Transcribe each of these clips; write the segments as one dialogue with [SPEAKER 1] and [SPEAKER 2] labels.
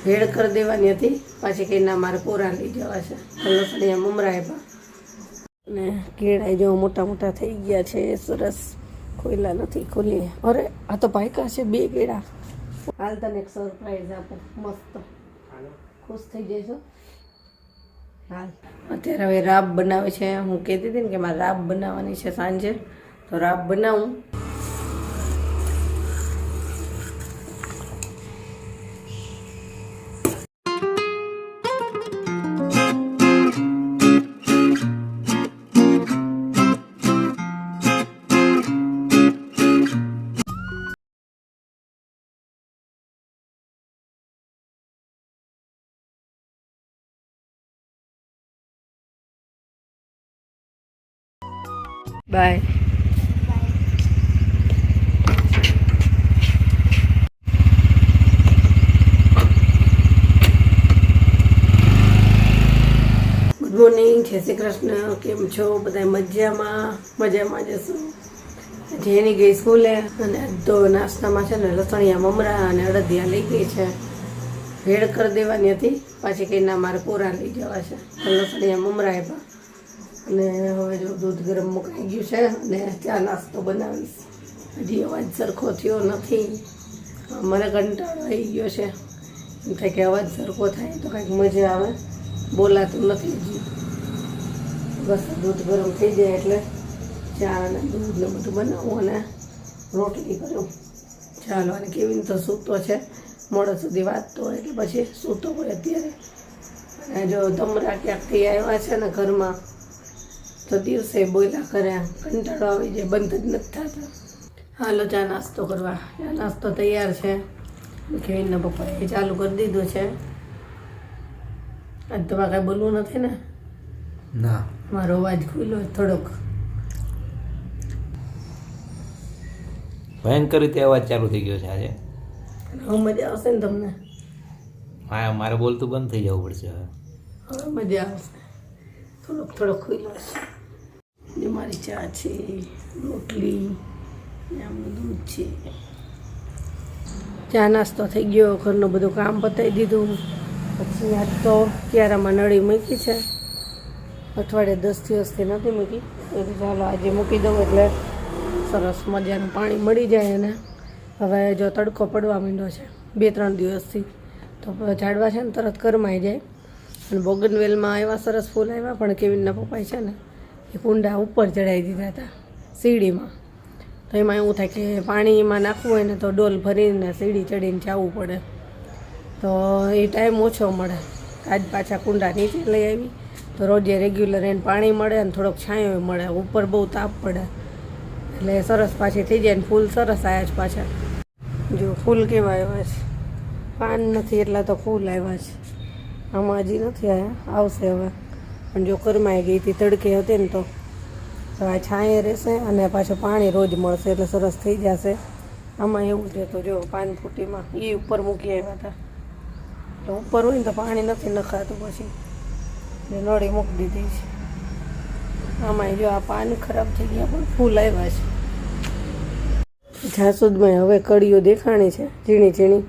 [SPEAKER 1] ભેળ કરી દેવાની હતી, પાછી કંઈ ના મારે કોરા લઈ જવા છે. લસણિયા મમરા આપ્યા અને કેળા જો મોટા મોટા થઈ ગયા છે, સરસ. ખોલ્યા નથી, ખોલીએ. અરે આ તો પાયકા છે 2 કેળા. હાલ તને એક સરપ્રાઈઝ આપો, મસ્ત ખુશ થઈ જઈશું. હાલ અત્યારે હવે રાબ બનાવે છે. હું કહેતી હતી ને કે મારે રાબ બનાવવાની છે સાંજે, તો રાબ બનાવું. બાય. ગુડ મોર્નિંગ, જય શ્રી કૃષ્ણ. કેમ છો બધા? મજામાં જશું. જેની ગઈ સ્કૂલે અને તો નાસ્તામાં છે ને લસણિયા મમરા અને અડદિયા લઈ ગઈ છે. ભેળ કરી દેવાની હતી, પાછી કંઈ ના મારે કોરા લઈ જવા છે. લસણિયા મમરા આપ્યા અને હવે જો દૂધ ગરમ મુકાઈ ગયું છે અને ચા નાસ્તો બનાવીશ. હજી અવાજ સરખો થયો નથી, મને કંટાળો આવી ગયો છે. એમ થાય કે અવાજ સરખો થાય તો કંઈક મજા આવે, બોલાતું નથી હજી. બસ દૂધ ગરમ થઈ જાય એટલે ચા અને દૂધ ને બધું બનાવું અને રોટલી કરું. ચાલો, અને કેવીન તો સૂતો છે, મોડે સુધી વાંચતો હોય એટલે પછી સૂતો હોય અત્યારે. અને જો તમરા ક્યાંકથી આવ્યા છે ને ઘરમાં તો દિવસે બોલ્યા કરે, કંટાળો આવી જાય, બંધ જ નથી થતા. હાલો ચા નાસ્તો કરવા. ચા નાસ્તો તૈયાર છે. કેવીનના પપ્પાએ ચાલુ કરી દીધું છે. આજ તમારે કાંઈ બોલવું નથી ને?
[SPEAKER 2] ના,
[SPEAKER 1] મારો અવાજ ખુલ્લો થોડોક.
[SPEAKER 2] ભયંકર રીતે અવાજ ચાલુ થઈ ગયો છે આજે.
[SPEAKER 1] હવે મજા આવશે ને તમને?
[SPEAKER 2] હા, મારે બોલતું બંધ થઈ જવું પડશે હવે.
[SPEAKER 1] હવે મજા આવશે. થોડોક ખુલ્લો છે. જે મારી ચા છે, રોટલી, આમનું દૂધ છે. ચા નાસ્તો થઈ ગયો, ઘરનું બધું કામ પતાવી દીધું. પછી આજ તો ક્યારામાં નળી મૂકી છે. અઠવાડિયે 10 દિવસથી નથી મૂકી, એટલે ચાલો આજે મૂકી દઉં એટલે સરસ મજાનું પાણી મળી જાય. અને હવે જો તડકો પડવા માંડ્યો છે 2-3 દિવસથી, તો ઝાડવા છે ને તરત કરમાઈ જાય. અને બોગનવેલમાં એવા સરસ ફૂલ આવ્યા, પણ કેવીનના પપ્પાએ છે ને એ કુંડા ઉપર ચડાવી દીધા હતા સીડીમાં. તો એમાં એવું થાય કે પાણીમાં નાખવું હોય ને તો ડોલ ભરીને સીડી ચડીને જવું પડે, તો એ ટાઈમ ઓછો મળે. આજ પાછા કુંડા નીચે લઈ આવી તો રોજે રેગ્યુલર એને પાણી મળે અને થોડોક છાંયો મળે. ઉપર બહુ તાપ પડે એટલે સરસ પાછી થઈ જાય. ને ફૂલ સરસ આવ્યા છે પાછા. જો ફૂલ કેવા આવ્યા છે, પાન નથી એટલા તો ફૂલ આવ્યા છે. આમાં હજી નથી આવ્યા, આવશે હવે. પણ જો કરમાઈ ગઈ હતી, તડકે હતી ને તો આ છાંયે રહેશે અને પાછું પાણી રોજ મળશે એટલે સરસ થઈ જશે. આમાં એવું છે તો જો પાન ફૂટીમાં એ ઉપર મૂકી આવ્યા હતા, તો ઉપર હોય ને તો પાણી નથી નખાતું, પછી નળી મૂકી દીધી છે. આમાં જો આ પાન ખરાબ થઈ ગયા પણ ફૂલ આવ્યા છે. જાસૂદમાં હવે કળીઓ દેખાણી છે ઝીણી ઝીણી,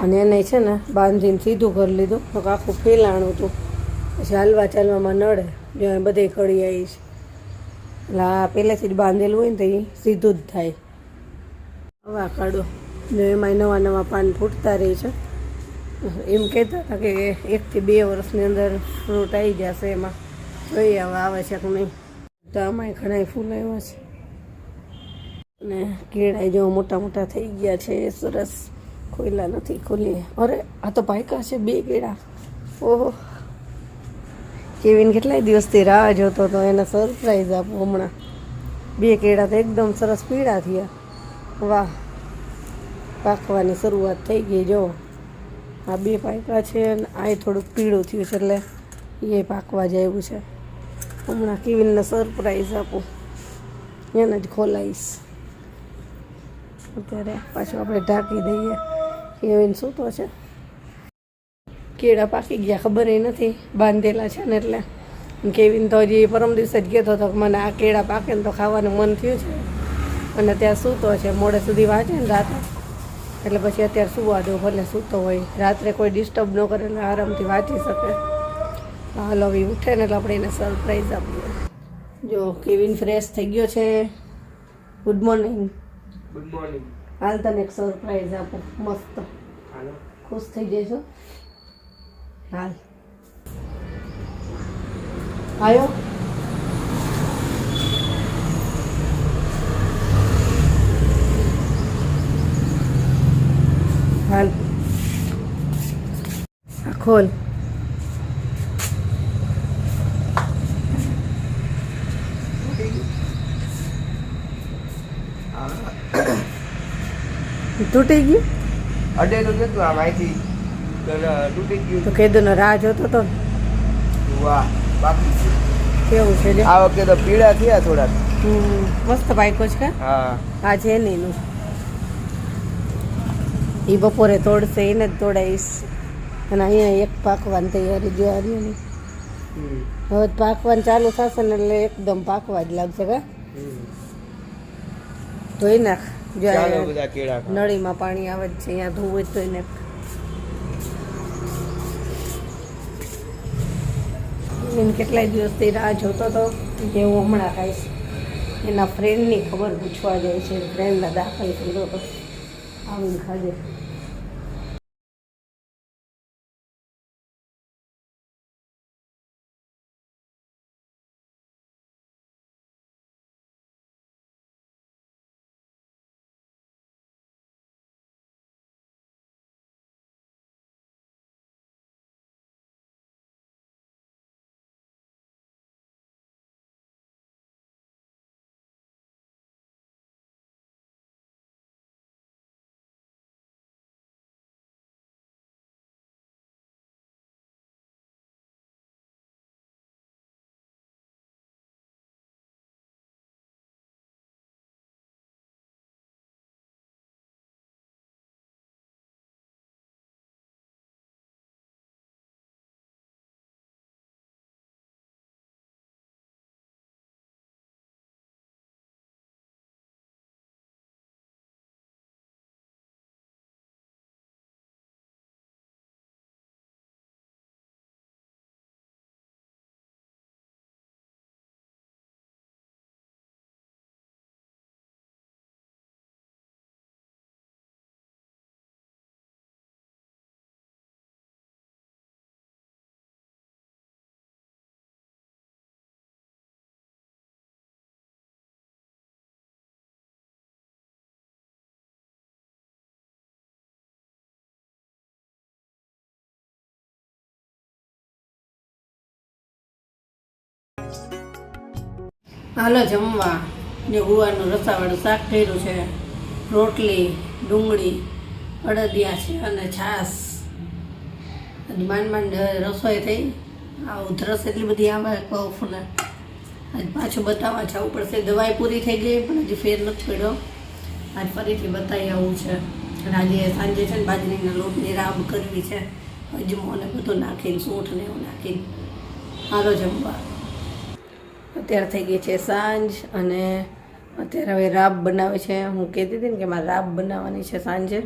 [SPEAKER 1] અને એને છે ને બાંધીને સીધું કરી લીધું. તો આખું ફેલાણું હતું, પછી હાલવા ચાલવામાં નડે. જો બધે કળી આવી છે એટલે આ પહેલેથી જ બાંધેલું હોય ને તો એ સીધું જ થાય. હવા કાઢો ને એમાં નવા પાન ફૂટતા રહે છે. એમ કહેતા હતા કે 1 થી 2 વર્ષની અંદર ફ્રૂટ આવી જશે. એમાં જોઈએ હવે આવે છે કે નહીં. તો આમાંય ઘણા ફૂલ આવ્યા છે. અને કેળા જો મોટા મોટા થઈ ગયા છે, સરસ. ખોલ્યા નથી, ખોલીએ. અરે આ તો પાયકા છે 2 કેળા. ઓહો, કેવીન કેટલાય દિવસથી રાહ જોતો હતો, એને સરપ્રાઈઝ આપું હમણાં. 2 કેળા તો એકદમ સરસ પીળા થયા. વાહ, પાકવાની શરૂઆત થઈ ગઈ. જો આ 2 પાયકા છે અને આ થોડુંક પીળું થયું છે એટલે એ પાકવા જાય છે. હમણાં કેવીનને સરપ્રાઈઝ આપું, એને જ ખોલાવીશ. અત્યારે પાછું આપણે ઢાંકી દઈએ. કેવીન સૂતો છે. કેળા પાકી ગયા ખબર નથી, બાંધેલા છે ને એટલે. કેવીન તો હજી પરમ દિવસે જ કહેતો હતો કે મને આ કેળા પાકે ને તો ખાવાનું મન થયું છે. અને ત્યાં સૂતો છે, મોડે સુધી વાંચે ને રાતે એટલે પછી અત્યારે સુવા દો, ભલે સૂતો હોય, રાત્રે કોઈ ડિસ્ટર્બ ન કરે એટલે આરામથી વાંચી શકે. હાલ હવે ઉઠે ને એટલે આપણે એને સરપ્રાઈઝ આપીએ. જો કેવિન ફ્રેશ થઈ ગયો છે. Good morning.
[SPEAKER 3] Good morning.
[SPEAKER 1] હાલ તને એક સરપ્રાઈઝ આપું મસ્ત,
[SPEAKER 3] હાલો.
[SPEAKER 1] ખુશ થઈ જઈશો. હાલ આવ્યો. હાલ આ ખોલ. તૂટી ગયું
[SPEAKER 3] અડે તો જતું આ માહિતી તૂટી
[SPEAKER 1] તો
[SPEAKER 3] ગયું.
[SPEAKER 1] કેદુનો રાહ જોતો તો ને.
[SPEAKER 3] વાહ, બાકી છે.
[SPEAKER 1] કેવું છે લે?
[SPEAKER 3] આ વખતે તો પીળા થયા થોડાક.
[SPEAKER 1] મસ્ત બાઈકો છે.
[SPEAKER 3] હા.
[SPEAKER 1] આ છે એનું. એ બપોરે તોડશે, એને જ તોડાવીશ. અને અહીંયા એક પાકવાની તૈયારી જોવાની. હવે પાકવાનું ચાલુ થશે ને એટલે એકદમ પાકવા જ લાગશે. કા ધોઈ નાખ. જો
[SPEAKER 3] ચાલો
[SPEAKER 1] અહીંયા
[SPEAKER 3] બધા કેળા ખાવા.
[SPEAKER 1] નળીમાં પાણી આવે જ છે, અહીંયા ધોવું જ ધોઈ નાખ. એને કેટલાય દિવસથી રાહ જોતો હતો કે હું હમણાં ખાઈશ. એના ફ્રેન્ડની ખબર પૂછવા જાય છે, ફ્રેન્ડના દાખલ કર્યો હતો, આવીને ખાજે. હાલો જમવા. જે ગુવારનું રસાવાળું શાક કર્યું છે, રોટલી, ડુંગળી, અડદિયા છે અને છાશ. માંડ માંડ રસોઈ થઈ. આ ઉધરસ એટલી બધી આવે કફને. આજ પાછું બતાવવા જવું પડશે. દવાઈ પૂરી થઈ ગઈ પણ હજી ફેર નથી પડ્યો. આજ ફરીથી બતાવી આવું છે. અને આજે સાંજે છે ને બાજરીના લોટની રાબ કરવી છે, અજમો ને બધું નાખીને, સૂંઠ ને એવું નાખીને. હાલો જમવા. અત્યારે થઈ ગઈ છે સાંજ અને અત્યારે હવે રાબ બનાવે છે. હું કહેતી હતી ને કે મારે રાબ બનાવવાની છે સાંજે,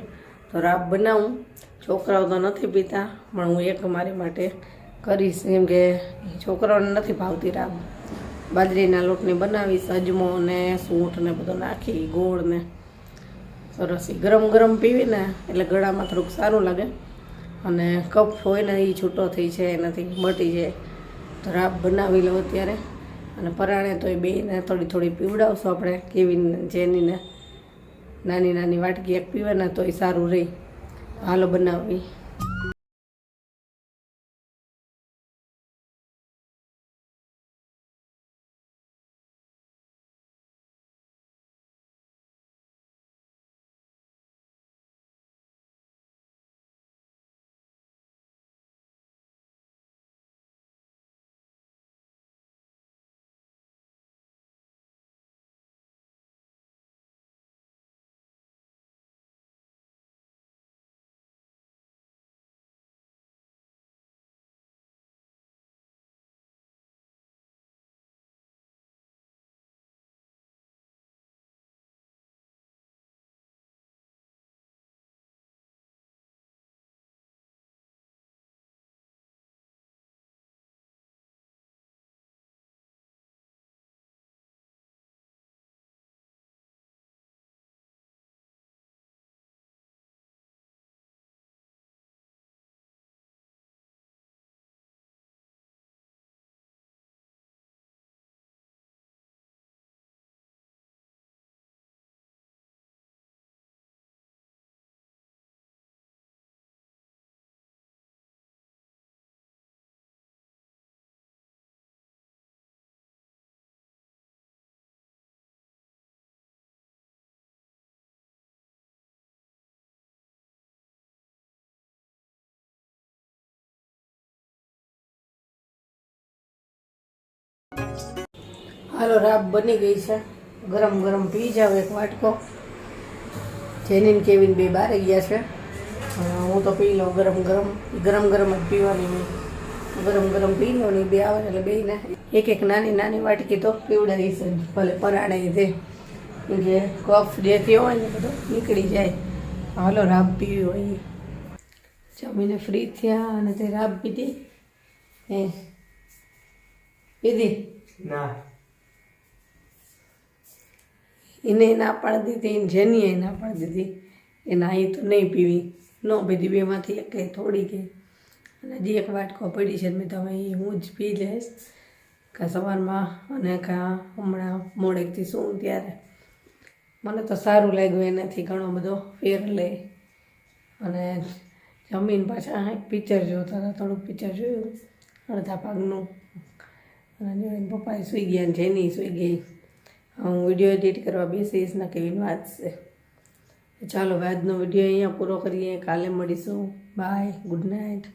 [SPEAKER 1] તો રાબ બનાવું. છોકરાઓ તો નથી પીતા પણ હું એક મારી માટે કરીશ, કેમ કે છોકરાઓને નથી ભાવતી રાબ. બાજરીના લોટની બનાવીશ, અજમો ને સૂંઠ ને બધું નાખી, ગોળ ને. સરસ ગરમ ગરમ પીવી ને એટલે ગળામાં થોડુંક સારું લાગે અને કફ હોય ને એ છૂટો થઈ છે, એનાથી મટી જાય. તો રાબ બનાવી લો અત્યારે. અને પરાણે તો એ બેને થોડી થોડી પીવડાવશું આપણે. કેવીને જેનીને નાની નાની વાટકી એક પીવે ને તો એ સારું રહે. હાલો બનાવવી. હાલો રાબ બની ગઈ છે, ગરમ ગરમ પી જાવ એક વાટકો. જેનીન કેવીન બે બારે ગયા છે, હું તો પી લઉં ગરમ ગરમ. ગરમ ગરમ જ પીવાની, મેં ગરમ ગરમ પી લો ને બે આવે એટલે બેને એક એક નાની નાની વાટકી તો પીવડાવીશ જ, ભલે પરાણે દે, કે કફ જે થયો હોય ને બધો નીકળી જાય. હાલો રાબ પીવી હોય. જમીને ફ્રી થયા અને તે રાબ પીધી. પીધી
[SPEAKER 3] ના
[SPEAKER 1] એને ના પાડી દીધી, જેનીએ ના પાડી દીધી. એના અહીં તો નહીં પીવી, ન પીધી. બેમાંથી એક થોડી ગઈ અને હજી એક વાટકો પડી છે. મેં તમે એ હું જ પી લઈશ, કાં સવારમાં અને કાં હમણાં મોડેકથી શું ત્યારે. મને તો સારું લાગ્યું, એનાથી ઘણો બધો ફેર લે. અને જમીન પાછા પિક્ચર જોતા હતા, થોડુંક પિક્ચર જોયું અડધા ભાગનું. અને પપ્પાએ સૂઈ ગયા ને જેની સૂઈ ગઈ. હું વિડીયો એડિટ કરવા બેસીશ ને કેવીન વાંચશે. ચાલો આજનો વિડીયો અહીંયા પૂરો કરીએ, કાલે મળીશું. Bye, good night.